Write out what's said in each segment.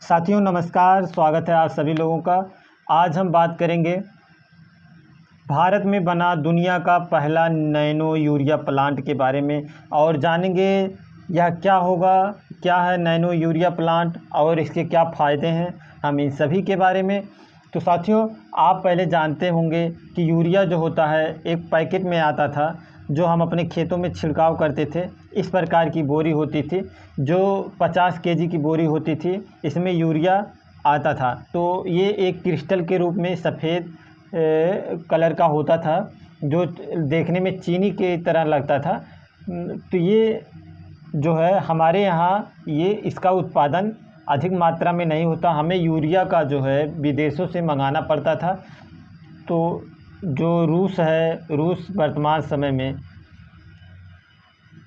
साथियों नमस्कार, स्वागत है आप सभी लोगों का। आज हम बात करेंगे भारत में बना दुनिया का पहला नैनो यूरिया प्लांट के बारे में और जानेंगे यह क्या होगा, क्या है नैनो यूरिया प्लांट और इसके क्या फ़ायदे हैं, हम इन सभी के बारे में। तो साथियों, आप पहले जानते होंगे कि यूरिया जो होता है एक पैकेट में आता था, जो हम अपने खेतों में छिड़काव करते थे। इस प्रकार की बोरी होती थी जो 50 केजी की बोरी होती थी, इसमें यूरिया आता था। तो ये एक क्रिस्टल के रूप में सफ़ेद कलर का होता था, जो देखने में चीनी की तरह लगता था। तो ये जो है हमारे यहाँ ये इसका उत्पादन अधिक मात्रा में नहीं होता, हमें यूरिया का जो है विदेशों से मंगाना पड़ता था। तो जो रूस वर्तमान समय में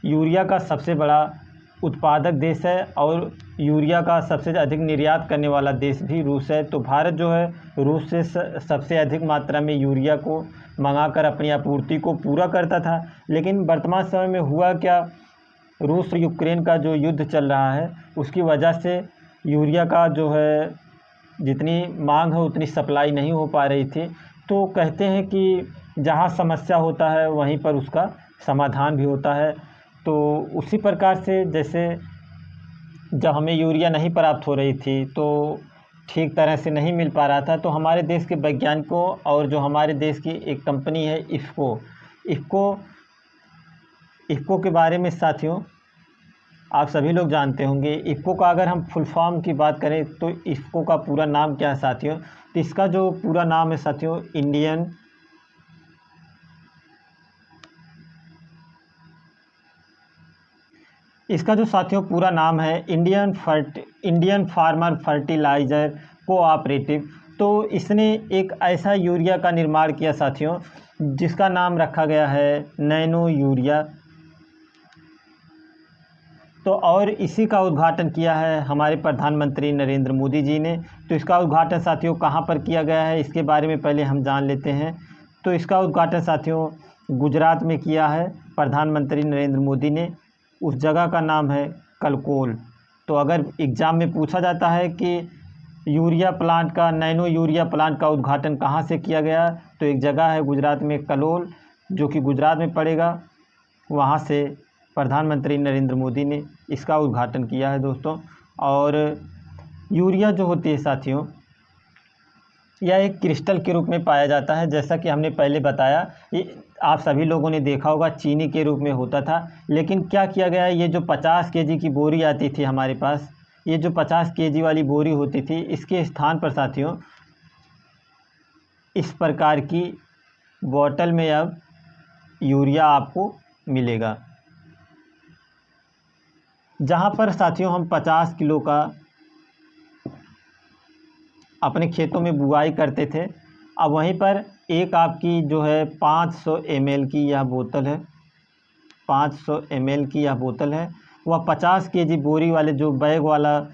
यूरिया का सबसे बड़ा उत्पादक देश है और यूरिया का सबसे अधिक निर्यात करने वाला देश भी रूस है। तो भारत जो है रूस से सबसे अधिक मात्रा में यूरिया को मंगाकर अपनी आपूर्ति को पूरा करता था। लेकिन वर्तमान समय में हुआ क्या, रूस और यूक्रेन का जो युद्ध चल रहा है उसकी वजह से यूरिया का जो है जितनी मांग है उतनी सप्लाई नहीं हो पा रही थी। तो कहते हैं कि जहाँ समस्या होता है वहीं पर उसका समाधान भी होता है। तो उसी प्रकार से जैसे जब हमें यूरिया नहीं प्राप्त हो रही थी, तो ठीक तरह से नहीं मिल पा रहा था, तो हमारे देश के वैज्ञानिकों और जो हमारे देश की एक कंपनी है इफ़को के बारे में साथियों आप सभी लोग जानते होंगे। इफ़को का अगर हम फुल फॉर्म की बात करें तो इफ़को का पूरा नाम क्या है साथियों, तो इसका जो पूरा नाम है साथियों इसका जो साथियों पूरा नाम है इंडियन फार्मर फर्टिलाइज़र कोऑपरेटिव। तो इसने एक ऐसा यूरिया का निर्माण किया साथियों जिसका नाम रखा गया है नैनो यूरिया। तो और इसी का उद्घाटन किया है हमारे प्रधानमंत्री नरेंद्र मोदी जी ने। तो इसका उद्घाटन साथियों कहाँ पर किया गया है इसके बारे में पहले हम जान लेते हैं। तो इसका उद्घाटन साथियों गुजरात में किया है प्रधानमंत्री नरेंद्र मोदी ने। उस जगह का नाम है कलकोल। तो अगर एग्ज़ाम में पूछा जाता है कि नैनो यूरिया प्लांट का उद्घाटन कहाँ से किया गया, तो एक जगह है गुजरात में कलोल, जो कि गुजरात में पड़ेगा। वहाँ से प्रधानमंत्री नरेंद्र मोदी ने इसका उद्घाटन किया है दोस्तों। और यूरिया जो होती है साथियों यह एक क्रिस्टल के रूप में पाया जाता है, जैसा कि हमने पहले बताया। ये आप सभी लोगों ने देखा होगा चीनी के रूप में होता था। लेकिन क्या किया गया है, ये जो 50 केजी की बोरी आती थी हमारे पास, ये जो 50 केजी वाली बोरी होती थी, इसके स्थान पर साथियों इस प्रकार की बोतल में अब यूरिया आपको मिलेगा, जहाँ पर साथियों हम 50 किलो का अपने खेतों में बुआई करते थे। अब वहीं पर एक आपकी जो है 500 ml की यह बोतल है, 500 ml की यह बोतल है, वह 50 केजी बोरी वाले जो बैग वाला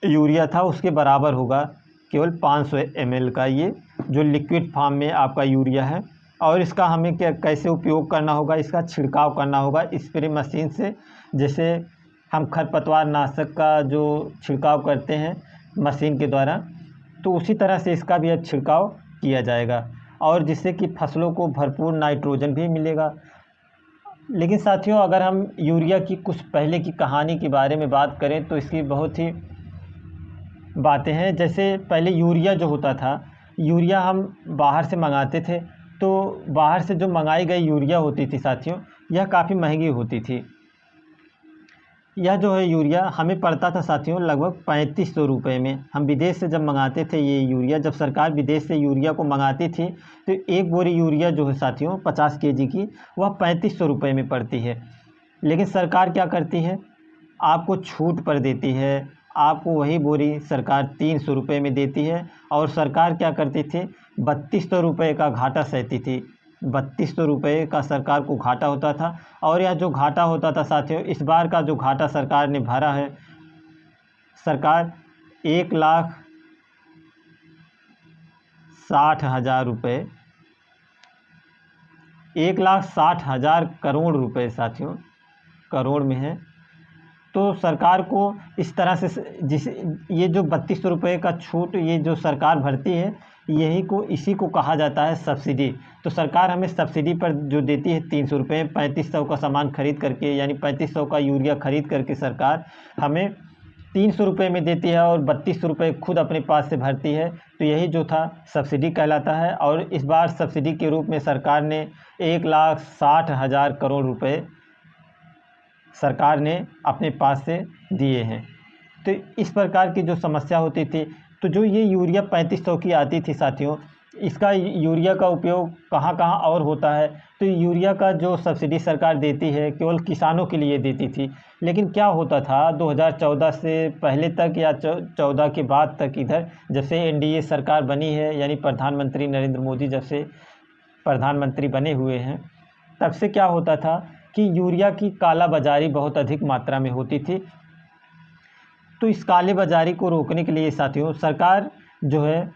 यूरिया था उसके बराबर होगा। केवल 500 ml का ये जो लिक्विड फॉर्म में आपका यूरिया है। और इसका हमें कैसे उपयोग करना होगा, इसका छिड़काव करना होगा स्प्रे मशीन से। जैसे हम खरपतवार नाशक का जो छिड़काव करते हैं मशीन के द्वारा, तो उसी तरह से इसका भी अब छिड़काव किया जाएगा, और जिससे कि फसलों को भरपूर नाइट्रोजन भी मिलेगा। लेकिन साथियों अगर हम यूरिया की कुछ पहले की कहानी के बारे में बात करें तो इसकी बहुत ही बातें हैं। जैसे पहले यूरिया जो होता था, यूरिया हम बाहर से मंगाते थे, तो बाहर से जो मंगाई गई यूरिया होती थी साथियों यह काफ़ी महंगी होती थी। यह जो है यूरिया हमें पड़ता था साथियों लगभग 3500 रुपये में। हम विदेश से जब मंगाते थे ये यूरिया, जब सरकार विदेश से यूरिया को मंगाती थी, तो एक बोरी यूरिया जो है साथियों 50 केजी की वह 3500 रुपये में पड़ती है। लेकिन सरकार क्या करती है, आपको छूट पर देती है, आपको वही बोरी सरकार 300 रुपये में देती है। और सरकार क्या करती थी, 3200 रुपये का घाटा सहती थी। 3200 रुपये का सरकार को घाटा होता था। और यह जो घाटा होता था साथियों, इस बार का जो घाटा सरकार ने भरा है, सरकार 1,60,000 रुपये, 1,60,000 करोड़ रुपये साथियों, करोड़ में है। तो सरकार को इस तरह से जिस ये जो 3200 रुपये का छूट ये जो सरकार भरती है, इसी को कहा जाता है सब्सिडी। तो सरकार हमें सब्सिडी पर जो देती है 300 रुपये, 3500 का सामान खरीद करके, यानी 3500 का यूरिया खरीद करके सरकार हमें 300 रुपये में देती है और 3200 रुपये खुद अपने पास से भरती है। तो यही जो था सब्सिडी कहलाता है। और इस बार सब्सिडी के रूप में सरकार ने 1,60,000 करोड़ रुपए सरकार ने अपने पास से दिए हैं। तो इस प्रकार की जो समस्या होती थी, तो जो ये यूरिया 3500 की आती थी साथियों, इसका यूरिया का उपयोग कहाँ कहाँ और होता है। तो यूरिया का जो सब्सिडी सरकार देती है केवल किसानों के लिए देती थी। लेकिन क्या होता था 2014 से पहले तक या 14 के बाद तक, इधर जब से एनडीए सरकार बनी है, यानी प्रधानमंत्री नरेंद्र मोदी जब से प्रधानमंत्री बने हुए हैं, तब से क्या होता था कि यूरिया की कालाबाजारी बहुत अधिक मात्रा में होती थी। तो इस काले बाजारी को रोकने के लिए साथियों सरकार जो है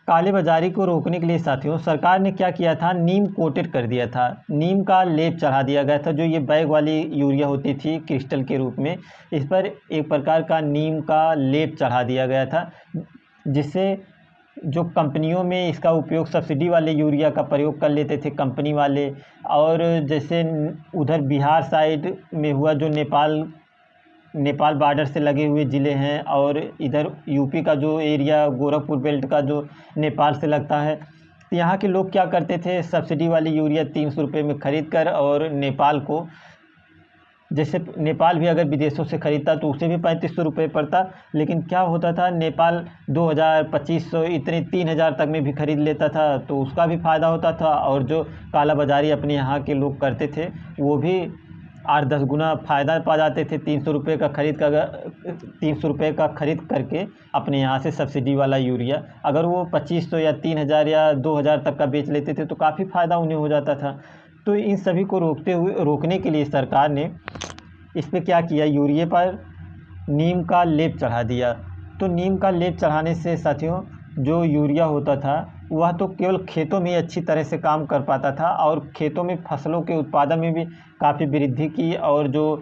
काले बाजारी को रोकने के लिए साथियों सरकार ने क्या किया था, नीम कोटेड कर दिया था, नीम का लेप चढ़ा दिया गया था। जो ये बैग वाली यूरिया होती थी क्रिस्टल के रूप में, इस पर एक प्रकार का नीम का लेप चढ़ा दिया गया था, जिससे जो कंपनियों में इसका उपयोग सब्सिडी वाले यूरिया का प्रयोग कर लेते थे कंपनी वाले। और जैसे उधर बिहार साइड में हुआ, जो नेपाल बॉर्डर से लगे हुए ज़िले हैं, और इधर यूपी का जो एरिया गोरखपुर बेल्ट का जो नेपाल से लगता है, तो यहाँ के लोग क्या करते थे, सब्सिडी वाली यूरिया 300 रुपये में ख़रीद कर, और नेपाल को, जैसे नेपाल भी अगर विदेशों से ख़रीदता तो उसे भी 3500 रुपये पड़ता, लेकिन क्या होता था नेपाल 2000, 2500, इतने 3000 तक में भी ख़रीद लेता था, तो उसका भी फ़ायदा होता था। और जो काला बाज़ारी अपने यहाँ के लोग करते थे वो भी 8-10 गुना फ़ायदा पा जाते थे। 300 रुपये का ख़रीद करके अपने यहाँ से सब्सिडी वाला यूरिया अगर वो 2500 या 3000 या 2000 तक का बेच लेते थे तो काफ़ी फ़ायदा उन्हें हो जाता था। तो इन सभी को रोकने के लिए सरकार ने इस पर क्या किया, यूरिया पर नीम का लेप चढ़ा दिया। तो नीम का लेप चढ़ाने से साथियों जो यूरिया होता था वह तो केवल खेतों में अच्छी तरह से काम कर पाता था, और खेतों में फसलों के उत्पादन में भी काफ़ी वृद्धि की। और जो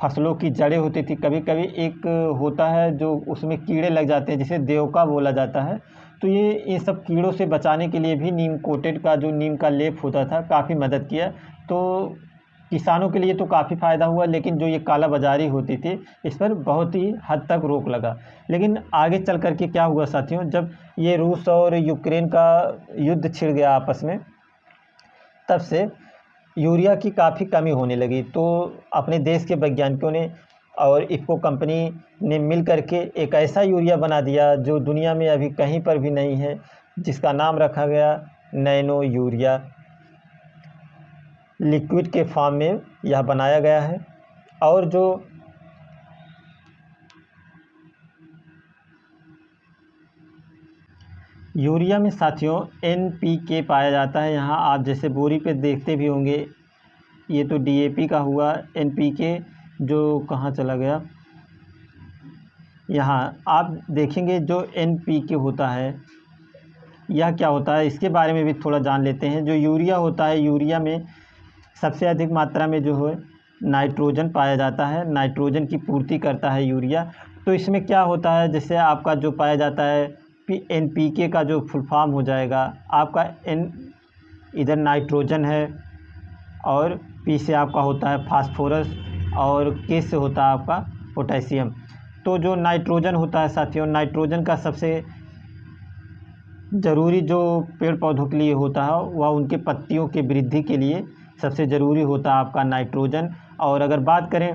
फसलों की जड़ें होती थी, कभी कभी एक होता है जो उसमें कीड़े लग जाते हैं जिसे देवका बोला जाता है, तो ये सब कीड़ों से बचाने के लिए भी नीम कोटेड का जो नीम का लेप होता था काफ़ी मदद किया। तो किसानों के लिए तो काफ़ी फ़ायदा हुआ, लेकिन जो ये काला बाज़ारी होती थी इस पर बहुत ही हद तक रोक लगा। लेकिन आगे चल कर के क्या हुआ साथियों, जब ये रूस और यूक्रेन का युद्ध छिड़ गया आपस में, तब से यूरिया की काफ़ी कमी होने लगी। तो अपने देश के वैज्ञानिकों ने और इफ़को कंपनी ने मिल कर के एक ऐसा यूरिया बना दिया जो दुनिया में अभी कहीं पर भी नहीं है, जिसका नाम रखा गया नैनो यूरिया। लिक्विड के फॉर्म में यह बनाया गया है। और जो यूरिया में साथियों NPK पाया जाता है। यहाँ आप जैसे बोरी पे देखते भी होंगे, ये तो DAP का हुआ। NPK जो कहाँ चला गया, यहाँ आप देखेंगे जो NPK होता है यह क्या होता है, इसके बारे में भी थोड़ा जान लेते हैं। जो यूरिया होता है, यूरिया में सबसे अधिक मात्रा में जो है नाइट्रोजन पाया जाता है, नाइट्रोजन की पूर्ति करता है यूरिया। तो इसमें क्या होता है, जैसे आपका जो पाया जाता है NPK का जो फुल फॉर्म हो जाएगा आपका इधर नाइट्रोजन है, और P से आपका होता है फास्फोरस, और K से होता है आपका पोटेशियम। तो जो नाइट्रोजन होता है साथियों, नाइट्रोजन का सबसे ज़रूरी जो पेड़ पौधों के लिए होता है वह उनके पत्तियों के वृद्धि के लिए सबसे ज़रूरी होता है आपका नाइट्रोजन। और अगर बात करें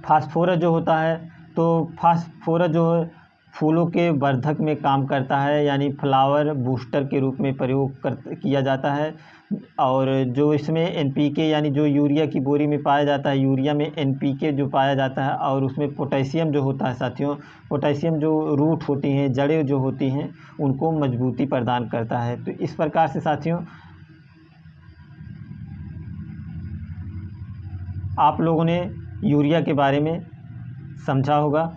फास्फोरस जो होता है, तो फास्फोरस जो है फूलों के वर्धक में काम करता है, यानी फ्लावर बूस्टर के रूप में प्रयोग किया जाता है। और जो इसमें NPK यानी जो यूरिया की बोरी में पाया जाता है, यूरिया में NPK जो पाया जाता है, और उसमें पोटेशियम जो होता है साथियों, पोटेशियम जो रूट होती हैं, जड़ें जो होती हैं, उनको मजबूती प्रदान करता है। तो इस प्रकार से साथियों आप लोगों ने यूरिया के बारे में समझा होगा।